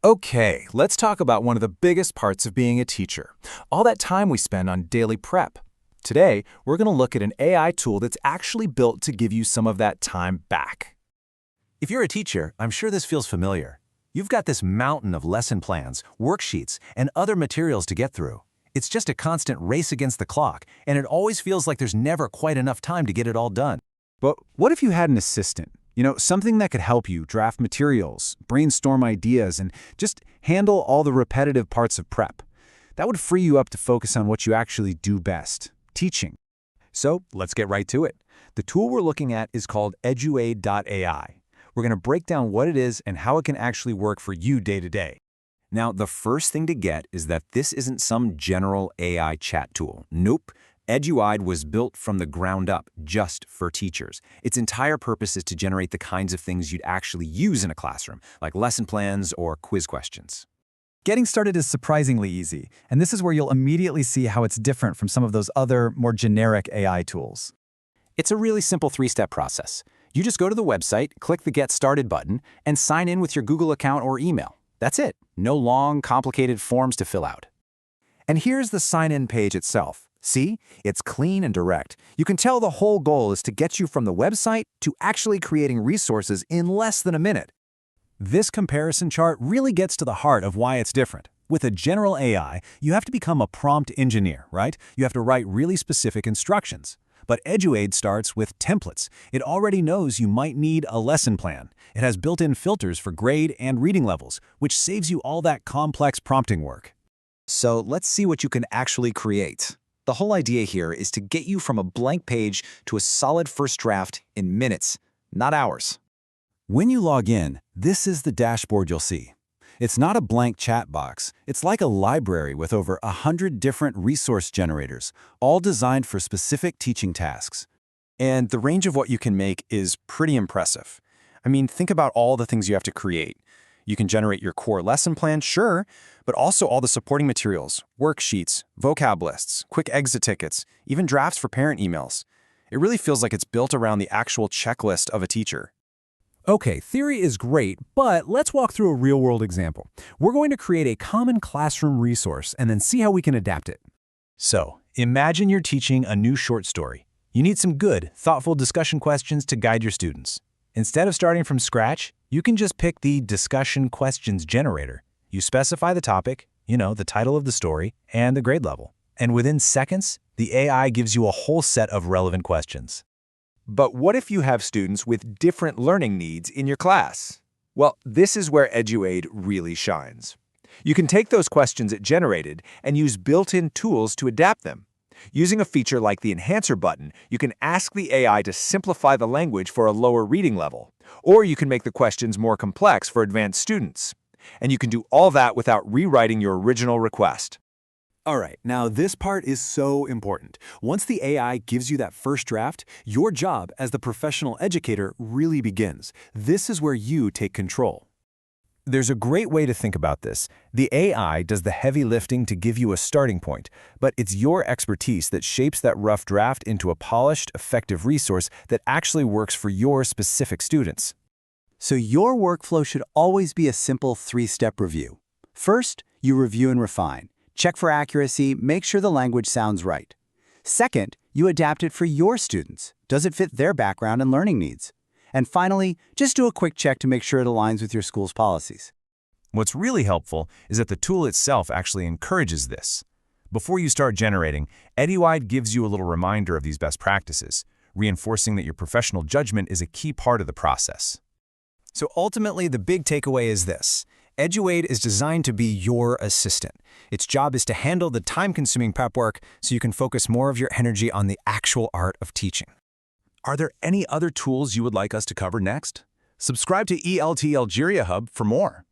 Okay, let's talk about one of the biggest parts of being a teacher, all that time we spend on daily prep. Today, we're going to look at an AI tool that's actually built to give you some of that time back. If you're a teacher, I'm sure this feels familiar. You've got this mountain of lesson plans, worksheets, and other materials to get through. It's just a constant race against the clock, and it always feels like there's never quite enough time to get it all done. But what if you had an assistant? Something that could help you draft materials, brainstorm ideas, and just handle all the repetitive parts of prep. That would free you up to focus on what you actually do best, teaching. So let's get right to it. The tool we're looking at is called Eduaide.ai. We're going to break down what it is and how it can actually work for you day to day. Now, the first thing to get is that this isn't some general AI chat tool. Nope. Eduaide was built from the ground up just for teachers. Its entire purpose is to generate the kinds of things you'd actually use in a classroom, like lesson plans or quiz questions. Getting started is surprisingly easy, and this is where you'll immediately see how it's different from some of those other, more generic AI tools. It's a really simple three-step process. You just go to the website, click the Get Started button, and sign in with your Google account or email. That's it. No long, complicated forms to fill out. And here's the sign-in page itself. See? It's clean and direct. You can tell the whole goal is to get you from the website to actually creating resources in less than a minute. This comparison chart really gets to the heart of why it's different. With a general AI, you have to become a prompt engineer, right? You have to write really specific instructions. But Eduaide starts with templates. It already knows you might need a lesson plan. It has built-in filters for grade and reading levels, which saves you all that complex prompting work. So let's see what you can actually create. The whole idea here is to get you from a blank page to a solid first draft in minutes, not hours. When you log in, this is the dashboard you'll see. It's not a blank chat box. It's like a library with over 100 different resource generators, all designed for specific teaching tasks. And the range of what you can make is pretty impressive. I mean, think about all the things you have to create. You can generate your core lesson plan, sure, but also all the supporting materials, worksheets, vocab lists, quick exit tickets, even drafts for parent emails. It really feels like it's built around the actual checklist of a teacher. Okay, theory is great, but let's walk through a real-world example. We're going to create a common classroom resource and then see how we can adapt it. So, imagine you're teaching a new short story. You need some good, thoughtful discussion questions to guide your students. Instead of starting from scratch, you can just pick the Discussion Questions generator. You specify the topic, the title of the story, and the grade level. And within seconds, the AI gives you a whole set of relevant questions. But what if you have students with different learning needs in your class? Well, this is where Eduaide really shines. You can take those questions it generated and use built-in tools to adapt them. Using a feature like the Enhancer button, you can ask the AI to simplify the language for a lower reading level, or you can make the questions more complex for advanced students. And you can do all that without rewriting your original request. All right, now this part is so important. Once the AI gives you that first draft, your job as the professional educator really begins. This is where you take control. There's a great way to think about this. The AI does the heavy lifting to give you a starting point, but it's your expertise that shapes that rough draft into a polished, effective resource that actually works for your specific students. So your workflow should always be a simple three-step review. First, you review and refine. Check for accuracy, make sure the language sounds right. Second, you adapt it for your students. Does it fit their background and learning needs? And finally, just do a quick check to make sure it aligns with your school's policies. What's really helpful is that the tool itself actually encourages this. Before you start generating, Eduaide gives you a little reminder of these best practices, reinforcing that your professional judgment is a key part of the process. So ultimately, the big takeaway is this. Eduaide is designed to be your assistant. Its job is to handle the time-consuming prep work so you can focus more of your energy on the actual art of teaching. Are there any other tools you would like us to cover next? Subscribe to ELT Algeria Hub for more.